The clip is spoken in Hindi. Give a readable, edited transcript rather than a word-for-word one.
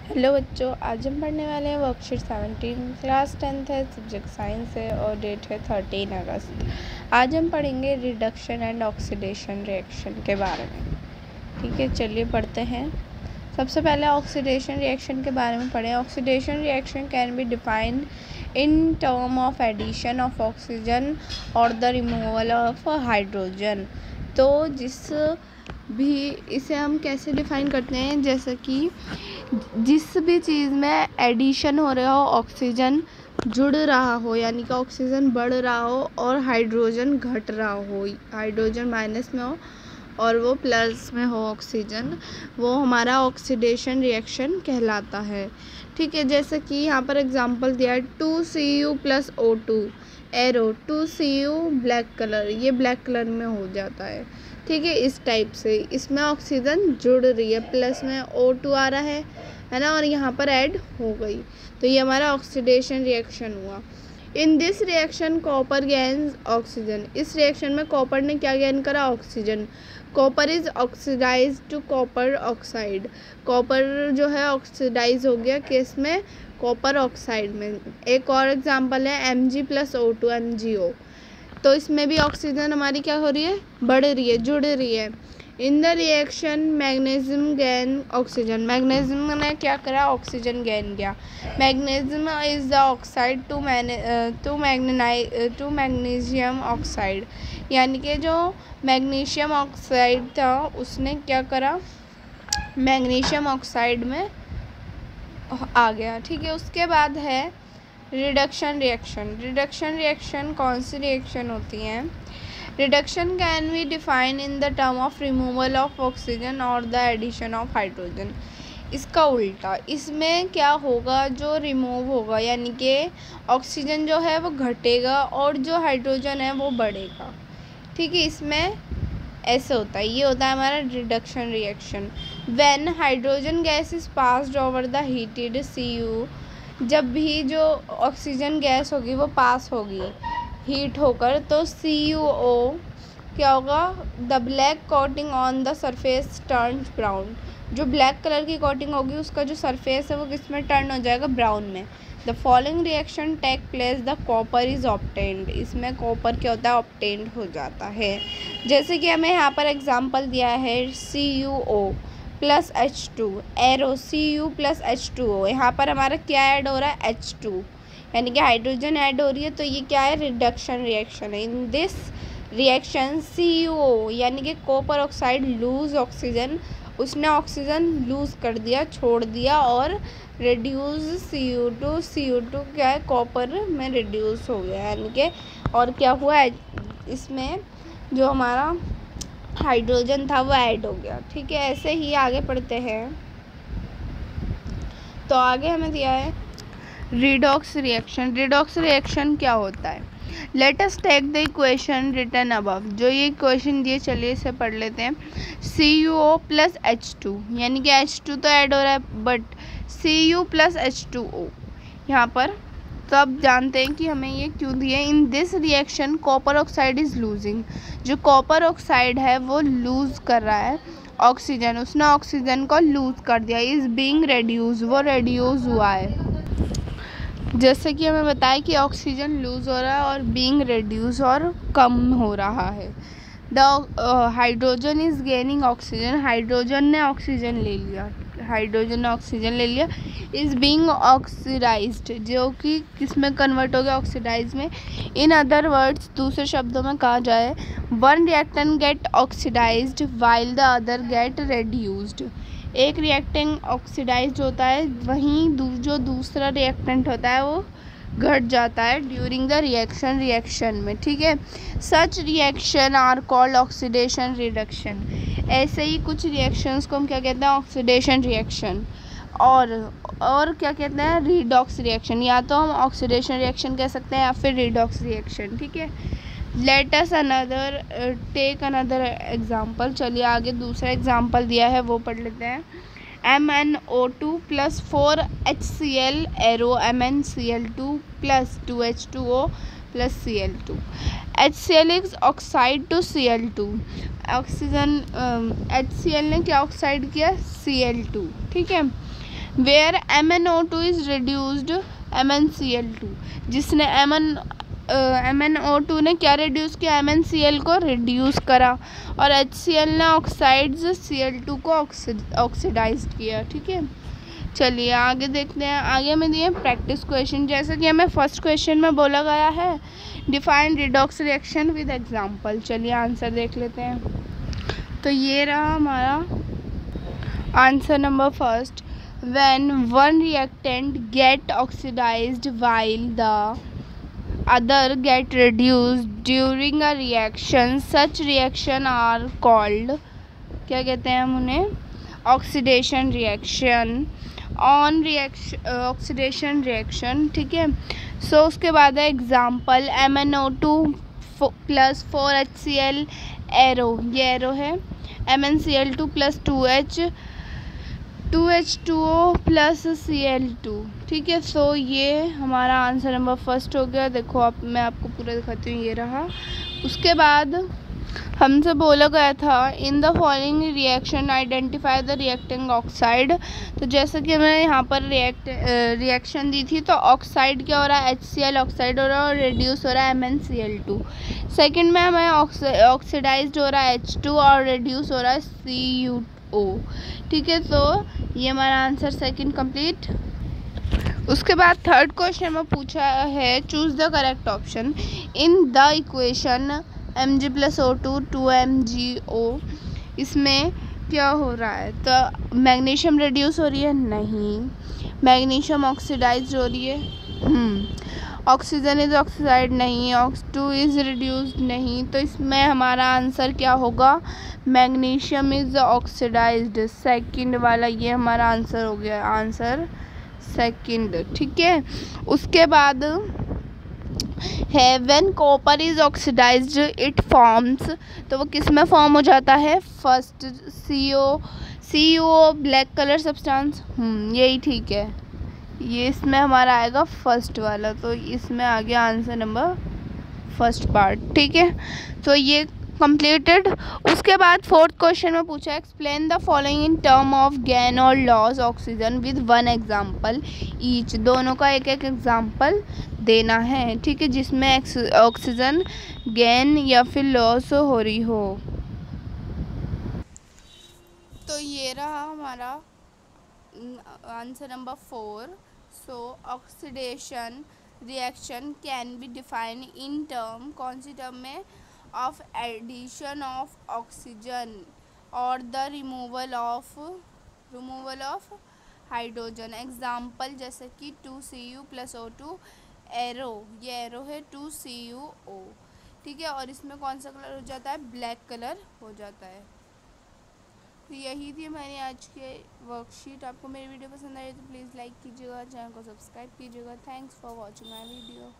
हेलो बच्चों, आज हम पढ़ने वाले हैं वर्कशीट 17। क्लास 10th है, सब्जेक्ट साइंस है और डेट है 13 अगस्त। आज हम पढ़ेंगे रिडक्शन एंड ऑक्सीडेशन रिएक्शन के बारे में। ठीक है, चलिए पढ़ते हैं। सबसे पहले ऑक्सीडेशन रिएक्शन के बारे में पढ़ें। Oxidation reaction can be defined in term of addition of oxygen और द रिमूवल ऑफ हाइड्रोजन। तो इसे हम कैसे डिफ़ाइन करते हैं, जैसे कि जिस भी चीज़ में एडिशन हो रहा हो, ऑक्सीजन जुड़ रहा हो, यानी कि ऑक्सीजन बढ़ रहा हो और हाइड्रोजन घट रहा हो, हाइड्रोजन माइनस में हो और वो प्लस में हो ऑक्सीजन, वो हमारा ऑक्सीडेशन रिएक्शन कहलाता है। ठीक है, जैसे कि यहाँ पर एग्जांपल दिया है 2Cu + O2 arrow 2Cu black colour, ये ब्लैक कलर में हो जाता है। ठीक है, इस टाइप से इसमें ऑक्सीजन जुड़ रही है, प्लस में O2 आ रहा है ना, और यहाँ पर ऐड हो गई, तो ये हमारा ऑक्सीडेशन रिएक्शन हुआ। In this reaction copper gains oxygen, इस रिएक्शन में कॉपर ने क्या गेन करा? Oxygen. Copper is oxidise to copper oxide, copper जो है ऑक्सीडाइज हो गया किस में? कॉपर ऑक्साइड में। एक और एग्जांपल है Mg + O2 MgO, तो इसमें भी ऑक्सीजन हमारी क्या हो रही है? बढ़ रही है, जुड़ रही है। In the reaction magnesium gain oxygen, magnesium ने क्या करा? ऑक्सीजन गेन किया। Magnesium is the oxide to magnesium oxide, यानी कि जो मैग्नीशियम ऑक्साइड था उसने क्या करा? मैग्नीशियम ऑक्साइड में आ गया। ठीक है, उसके बाद है रिडक्शन रिएक्शन। रिडक्शन रिएक्शन कौन सी रिएक्शन होती हैं? Reduction can be define in the term of removal of oxygen और द एडिशन ऑफ हाइड्रोजन। इसका उल्टा, इसमें क्या होगा? जो रिमूव होगा, यानी कि ऑक्सीजन जो है वो घटेगा और जो हाइड्रोजन है वो बढ़ेगा। ठीक है, इसमें ऐसे होता है, ये होता है हमारा reduction reaction. When hydrogen gas is passed over the heated Cu, जब भी जो ऑक्सीजन गैस होगी वो पास होगी हीट होकर, तो CuO क्या होगा? The black coating on the surface turns brown, जो ब्लैक कलर की कोटिंग होगी उसका जो सरफेस है वो किस में टर्न हो जाएगा? ब्राउन में। The following reaction take place, the copper is obtained, इसमें कॉपर क्या होता है? ऑब्टेन्ड हो जाता है। जैसे कि हमें यहाँ पर एग्जांपल दिया है CuO + H2 arrow Cu + H2O, यहाँ पर हमारा क्या ऐड हो रहा है? H2, यानी कि हाइड्रोजन ऐड हो रही है, तो ये क्या है? रिडक्शन रिएक्शन है। इन दिस रिएक्शन CuO यानी कि कॉपर ऑक्साइड लूज ऑक्सीजन, उसने ऑक्सीजन लूज कर दिया, छोड़ दिया, और रिड्यूस CO2 क्या है? कॉपर में रिड्यूस हो गया, यानी कि और क्या हुआ? इसमें जो हमारा हाइड्रोजन था वो ऐड हो गया। ठीक है, ऐसे ही आगे पढ़ते हैं। तो आगे हमें दिया है रिडॉक्स रिएक्शन। रिडॉक्स रिएक्शन क्या होता है? Let us take the equation written above, जो ये इक्वेशन दिए, चलिए इसे पढ़ लेते हैं। CuO + H2, यानी कि H2 तो ऐड हो रहा है, बट Cu + H2O यहाँ पर, तो अब जानते हैं कि हमें ये क्यों दिए। इन this reaction copper oxide is losing, जो कॉपर ऑक्साइड है वो लूज कर रहा है ऑक्सीजन, उसने ऑक्सीजन को लूज कर दिया। इज बीइंग रेड्यूस, वो रेड्यूस हुआ है। जैसे कि हमें बताया कि ऑक्सीजन लूज हो रहा है और बीइंग रेड्यूस और कम हो रहा है। The hydrogen is gaining oxygen, hydrogen ने ऑक्सीजन ले लिया, हाइड्रोजन ने ऑक्सीजन ले लिया। इज बीइंग ऑक्सीडाइज्ड, जो कि किस में कन्वर्ट हो गया? ऑक्सीडाइज में। इन अदर वर्ड्स, दूसरे शब्दों में कहा जाए, one reactant get oxidised while the other get reduced, एक रिएक्टेंट ऑक्सीडाइज्ड होता है, वहीं जो दूसरा रिएक्टेंट होता है वो घट जाता है ड्यूरिंग द रिएक्शन में। ठीक है, such reaction are called oxidation reduction, ऐसे ही कुछ रिएक्शंस को हम क्या कहते हैं? Oxidation reaction. और क्या कहते हैं? रिडॉक्स रिएक्शन, या तो हम ऑक्सीडेशन रिएक्शन कह सकते हैं या फिर रिडॉक्स रिएक्शन। ठीक है, let us take another example, चलिए आगे दूसरा एग्जाम्पल दिया है वो पढ़ लेते हैं। MnO2 + 4HCl arrow MnCl2 + 2H2O + Cl2, HCl is oxide to Cl2, oxygen HCl ने क्या ऑक्साइड किया? Cl2। ठीक है, where MnO2 is reduced MnCl2, जिसने MnO2 ने क्या रिड्यूस किया, MnCl को रिड्यूस करा, और HCl ने ऑक्साइड्स Cl2 को ऑक्सीडाइज किया। ठीक है, चलिए आगे देखते हैं। आगे में दिए प्रैक्टिस क्वेश्चन, जैसे कि हमें फर्स्ट क्वेश्चन में बोला गया है define redox reaction with example. चलिए आंसर देख लेते हैं। तो ये रहा हमारा answer number first, when one reactant get oxidised while the other get reduced during a reaction, such reaction are called, क्या कहते हैं हम उन्हें, oxidation reaction, on reaction, oxidation reaction. ठीक है, सो उसके बाद है example MnO2 plus 4HCl arrow, ये एरो है, MnCl2 plus 2H2O plus Cl2। ठीक है, सो ये हमारा आंसर नंबर फर्स्ट हो गया। देखो आप, मैं आपको पूरा दिखाती हूँ, ये रहा। उसके बाद हमसे बोला गया था in the following reaction identify the reacting oxide. तो जैसे कि मैं यहाँ पर रिएक्शन दी थी, तो ऑक्साइड क्या हो रहा है, HCl ऑक्साइड हो रहा है और रिड्यूस हो रहा है MnCl2। सेकंड में हमें ऑक्सीडाइज्ड हो रहा है H2 और रिड्यूस हो रहा है CuO। ठीक है, तो ये हमारा आंसर सेकंड कंप्लीट। उसके बाद थर्ड क्वेश्चन में पूछा है choose the correct option in the equation Mg plus O2 2MgO। इसमें क्या हो रहा है, तो मैग्नीशियम रिड्यूस हो रही है, नहीं। मैग्नीशियम ऑक्सीडाइज हो रही है, ऑक्सीजन इज ऑक्साइड, नहीं। ऑक्स2 इज रिड्यूस्ड, नहीं। तो इसमें हमारा आंसर क्या होगा, मैग्नीशियम इज ऑक्सीडाइज्ड, सेकंड वाला ये हमारा आंसर हो गया, आंसर सेकंड। ठीक है, उसके बाद है when copper is oxidised it forms, तो वो किस में फॉर्म हो जाता है, first CuO black colour substance, यही ठीक है, ये इसमें हमारा आएगा फर्स्ट वाला, तो इसमें आ गया आंसर नंबर फर्स्ट पार्ट। ठीक है, तो ये कंप्लीटेड। उसके बाद फोर्थ क्वेश्चन में पूछा explain the following in term of gain और loss oxygen with one example each, दोनों का एक एक एग्जांपल देना है। ठीक है, जिसमें ऑक्सीजन गेन या फिर लॉस हो रही हो। तो ये रहा हमारा answer number 4। So oxidation reaction can be define in term, कौन सी टर्म में, ऑफ एडिशन ऑफ ऑक्सीजन और the removal of hydrogen. Example जैसे कि 2Cu प्लस O2 एरो, ये एरो है 2CuO। ठीक है, और इसमें कौन सा कलर हो जाता है, ब्लैक कलर हो जाता है। तो यही थी हमारी आज के वर्कशीट। आपको मेरी वीडियो पसंद आई तो प्लीज़ लाइक कीजिएगा, चैनल को सब्सक्राइब कीजिएगा। Thanks for watching my video.